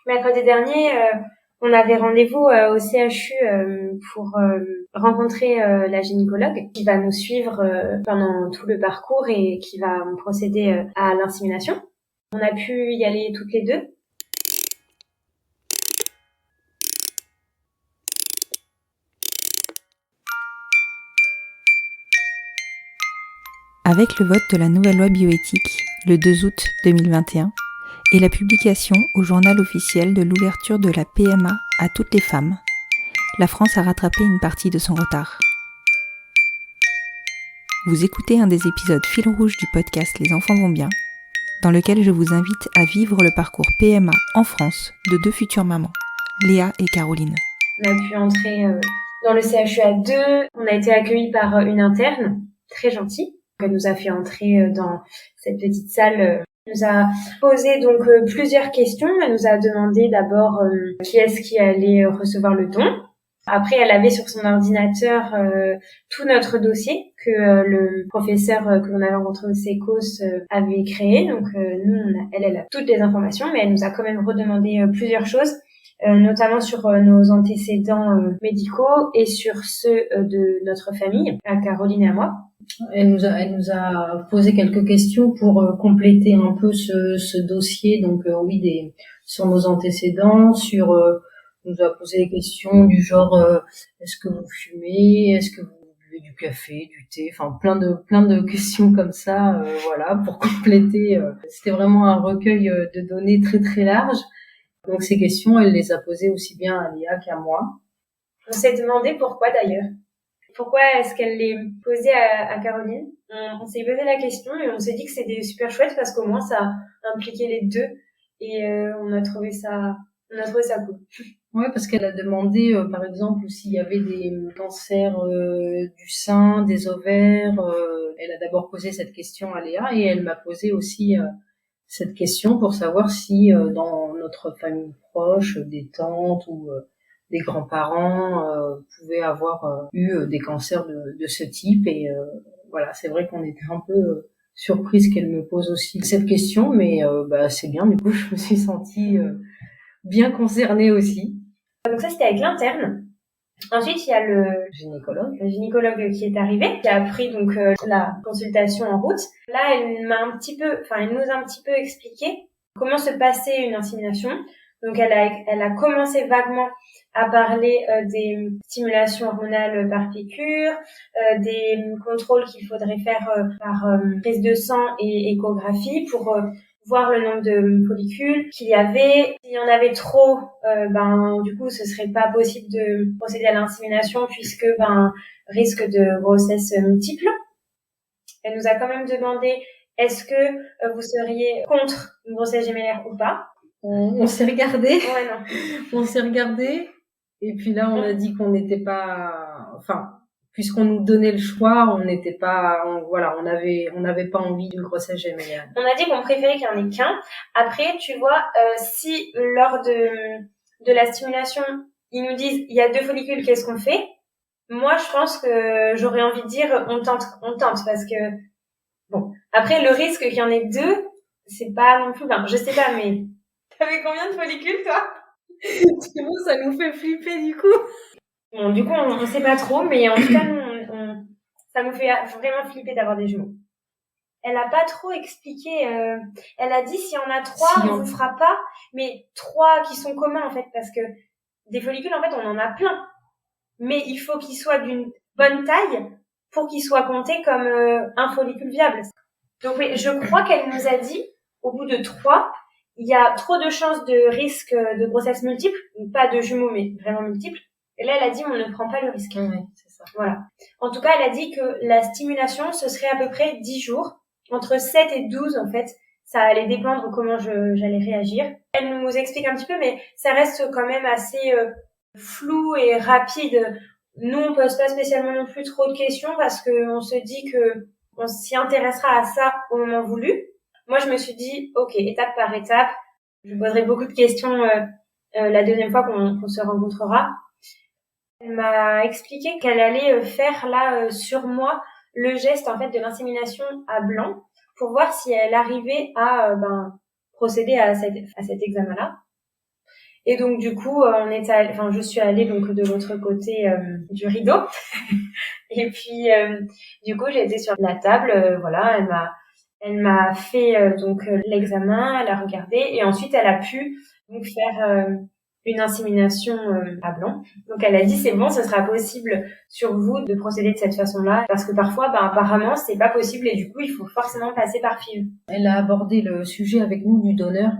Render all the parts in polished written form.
Mercredi dernier, on avait rendez-vous au CHU pour rencontrer la gynécologue qui va nous suivre pendant tout le parcours et qui va procéder à l'insémination. On a pu y aller toutes les deux. Avec le vote de la nouvelle loi bioéthique, le 2 août 2021, et la publication au journal officiel de l'ouverture de la PMA à toutes les femmes, la France a rattrapé une partie de son retard. Vous écoutez un des épisodes fil rouge du podcast Les enfants vont bien, dans lequel je vous invite à vivre le parcours PMA en France de deux futures mamans, Léa et Caroline. On a pu entrer dans le CHU à deux. On a été accueillis par une interne très gentille. Elle nous a fait entrer dans cette petite salle. Elle nous a posé donc plusieurs questions. Elle nous a demandé d'abord qui est-ce qui allait recevoir le don. Après, elle avait sur son ordinateur tout notre dossier que le professeur que l'on avait rencontré au SECOS avait créé. Donc nous, elle a toutes les informations, mais elle nous a quand même redemandé plusieurs choses. Notamment sur nos antécédents médicaux et sur ceux de notre famille, à Caroline et à moi. Elle nous a posé quelques questions pour compléter un peu ce dossier. Donc sur nos antécédents, elle nous a posé des questions du genre est-ce que vous fumez, est-ce que vous buvez du café, du thé, enfin plein de questions comme ça, voilà, pour compléter. C'était vraiment un recueil de données très très large. Donc ces questions, elle les a posées aussi bien à Léa qu'à moi. On s'est demandé pourquoi d'ailleurs. Pourquoi est-ce qu'elle les posait à Caroline ? On s'est posé la question et on s'est dit que c'était super chouette parce qu'au moins ça impliquait les deux et on a trouvé ça cool. Ouais, parce qu'elle a demandé par exemple s'il y avait des cancers du sein, des ovaires. Elle a d'abord posé cette question à Léa et elle m'a posé aussi cette question pour savoir si dans notre famille proche, des tantes ou des grands-parents pouvaient avoir eu des cancers de ce type. Et voilà, c'est vrai qu'on était un peu surprise qu'elle me pose aussi cette question, mais c'est bien, du coup je me suis sentie bien concernée aussi. Donc ça, c'était avec l'interne. Ensuite, il y a le gynécologue qui est arrivé, qui a pris donc la consultation en route. Là, elle nous a un petit peu expliqué comment se passait une insémination. Donc, elle a commencé vaguement à parler des stimulations hormonales par piqûre, des contrôles qu'il faudrait faire par prise de sang et échographie pour voir le nombre de follicules qu'il y avait. S'il y en avait trop, du coup, ce serait pas possible de procéder à l'insémination puisque risque de grossesse multiple. Elle nous a quand même demandé est-ce que vous seriez contre une grossesse gémellaire ou pas. On s'est regardé. Ouais, non. On s'est regardé. Et puis là, on a dit qu'on n'était pas, puisqu'on nous donnait le choix, on n'avait pas envie d'une grossesse gémellaire. On a dit qu'on préférait qu'il n'y en ait qu'un. Après, tu vois, si lors de la stimulation, ils nous disent il y a 2 follicules, qu'est-ce qu'on fait ? Moi, je pense que j'aurais envie de dire on tente parce que bon. Après, le risque qu'il y en ait 2, c'est pas non plus. Je sais pas, mais t'avais combien de follicules, toi ? C'est bon, ça nous fait flipper du coup. Bon, du coup, on sait pas trop, mais en tout cas, ça nous fait vraiment flipper d'avoir des jumeaux. Elle a pas trop expliqué. Elle a dit s'il y en a 3, on vous fera pas, mais 3 qui sont communs en fait, parce que des follicules en fait, on en a plein, mais il faut qu'ils soient d'une bonne taille pour qu'ils soient comptés comme un follicule viable. Donc oui, je crois qu'elle nous a dit au bout de 3, il y a trop de chances de risque de grossesse multiple, pas de jumeaux mais vraiment multiple. Et là, elle a dit on ne prend pas le risque. Oui, c'est ça. Voilà. En tout cas, elle a dit que la stimulation, ce serait à peu près 10 jours. Entre 7 et 12, en fait. Ça allait dépendre comment j'allais réagir. Elle nous explique un petit peu, mais ça reste quand même assez flou et rapide. Nous, on pose pas spécialement non plus trop de questions parce que on se dit que on s'y intéressera à ça au moment voulu. Moi, je me suis dit, ok, étape par étape. Je poserai beaucoup de questions la deuxième fois qu'on se rencontrera. Elle m'a expliqué qu'elle allait faire là sur moi le geste en fait de l'insémination à blanc pour voir si elle arrivait à procéder à cet examen-là. Et donc du coup, je suis allée donc de l'autre côté du rideau. Et puis du coup, j'ai été sur la table. Voilà, elle m'a fait l'examen, elle a regardé et ensuite elle a pu donc faire une insémination à blanc. Donc elle a dit c'est bon, ce sera possible sur vous de procéder de cette façon-là parce que parfois apparemment c'est pas possible et du coup il faut forcément passer par FIV. Elle a abordé le sujet avec nous du donneur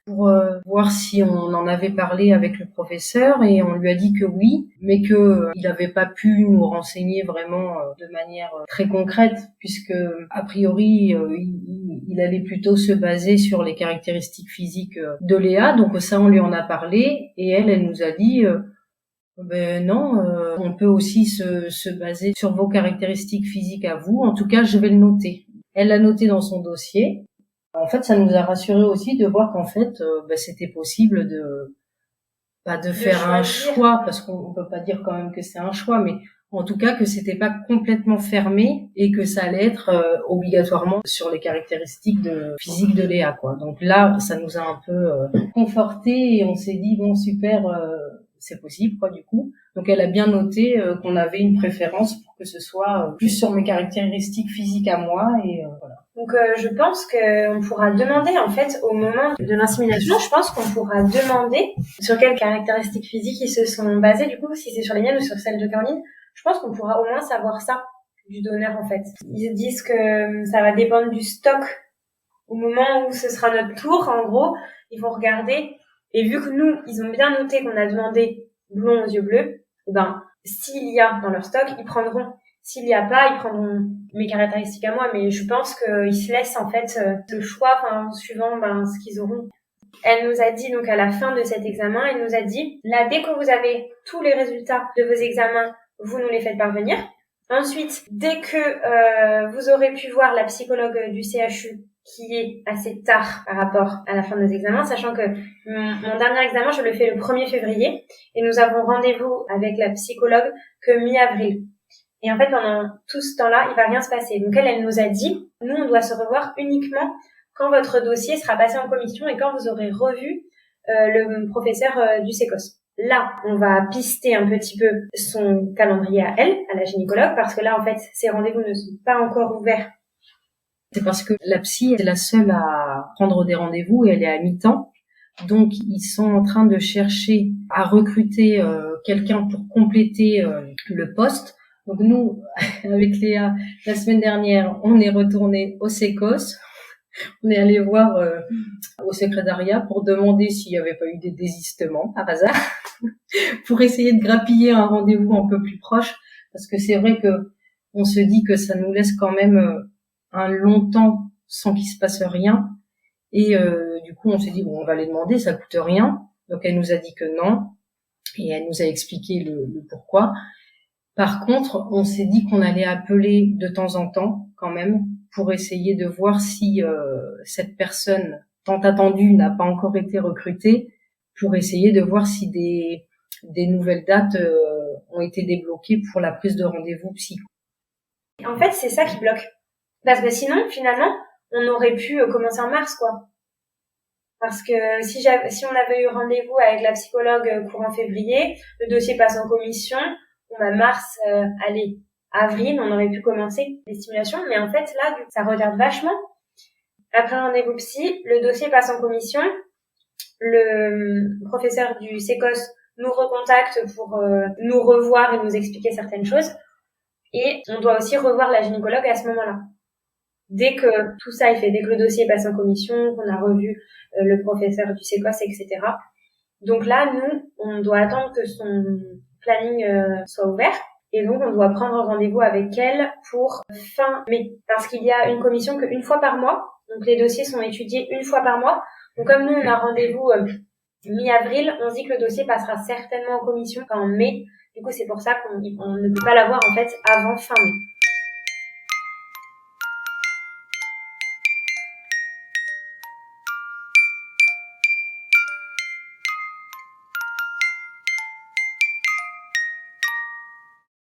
pour voir si on en avait parlé avec le professeur et on lui a dit que oui, mais que il n'avait pas pu nous renseigner vraiment de manière très concrète puisque a priori il allait plutôt se baser sur les caractéristiques physiques de Léa. Donc ça on lui en a parlé et elle nous a dit ben non, on peut aussi se baser sur vos caractéristiques physiques à vous. En tout cas, je vais le noter. Elle l'a noté dans son dossier. En fait, ça nous a rassuré aussi de voir qu'en fait, c'était possible de faire un choix, parce qu'on peut pas dire quand même que c'est un choix, mais en tout cas que c'était pas complètement fermé et que ça allait être obligatoirement sur les caractéristiques physiques de Léa, quoi. Donc là, ça nous a un peu conforté et on s'est dit bon super, c'est possible, quoi, du coup. Donc elle a bien noté qu'on avait une préférence pour que ce soit plus sur mes caractéristiques physiques à moi et voilà. Donc je pense qu'on pourra demander en fait au moment de l'insémination, je pense qu'on pourra demander sur quelles caractéristiques physiques ils se sont basés du coup, si c'est sur les miennes ou sur celles de Caroline. Je pense qu'on pourra au moins savoir ça du donneur en fait. Ils disent que ça va dépendre du stock au moment où ce sera notre tour. En gros, ils vont regarder et vu que nous, ils ont bien noté qu'on a demandé blond aux yeux bleus, s'il y a dans leur stock, ils prendront. S'il y a pas, ils prendront mes caractéristiques à moi, mais je pense qu'ils se laissent en fait le choix, suivant ce qu'ils auront. Elle nous a dit donc à la fin de cet examen, elle nous a dit là dès que vous avez tous les résultats de vos examens, vous nous les faites parvenir. Ensuite, dès que vous aurez pu voir la psychologue du CHU, qui est assez tard par rapport à la fin de nos examens, sachant que mon dernier examen, je le fais le 1er février, et nous avons rendez-vous avec la psychologue que mi-avril. Et en fait, pendant tout ce temps-là, il va rien se passer. Donc elle nous a dit, nous, on doit se revoir uniquement quand votre dossier sera passé en commission et quand vous aurez revu le professeur du SECOS. Là, on va pister un petit peu son calendrier à elle, à la gynécologue, parce que là, en fait, ces rendez-vous ne sont pas encore ouverts. C'est parce que la psy est la seule à prendre des rendez-vous et elle est à mi-temps. Donc, ils sont en train de chercher à recruter quelqu'un pour compléter le poste. Donc, nous, avec Léa, la semaine dernière, on est retourné au SECOS. On est allé voir au secrétariat pour demander s'il n'y avait pas eu des désistements par hasard, pour essayer de grappiller un rendez-vous un peu plus proche, parce que c'est vrai que on se dit que ça nous laisse quand même un long temps sans qu'il se passe rien. Et du coup, on s'est dit, bon, on va les demander, ça coûte rien. Donc, elle nous a dit que non. Et elle nous a expliqué le pourquoi. Par contre, on s'est dit qu'on allait appeler de temps en temps, quand même, pour essayer de voir si cette personne tant attendue n'a pas encore été recrutée, pour essayer de voir si des nouvelles dates ont été débloquées pour la prise de rendez-vous psy. En fait, c'est ça qui bloque. Parce que sinon, finalement, on aurait pu commencer en mars, quoi. Parce que si on avait eu rendez-vous avec la psychologue courant février, le dossier passe en commission, mars, avril, on aurait pu commencer les stimulations, mais en fait, là, ça retarde vachement. Après un rendez-vous psy, le dossier passe en commission, le professeur du SECOS nous recontacte pour nous revoir et nous expliquer certaines choses, et on doit aussi revoir la gynécologue à ce moment-là. Dès que tout ça est fait, dès que le dossier passe en commission, qu'on a revu le professeur du SECOS, etc. Donc là, nous, on doit attendre que son planning soit ouvert, et donc on doit prendre rendez-vous avec elle pour fin mai, parce qu'il y a une commission qu'une fois par mois, donc les dossiers sont étudiés une fois par mois. Donc comme nous, on a rendez-vous mi-avril, on se dit que le dossier passera certainement en commission en mai. Du coup, c'est pour ça qu'on ne peut pas l'avoir en fait avant fin mai.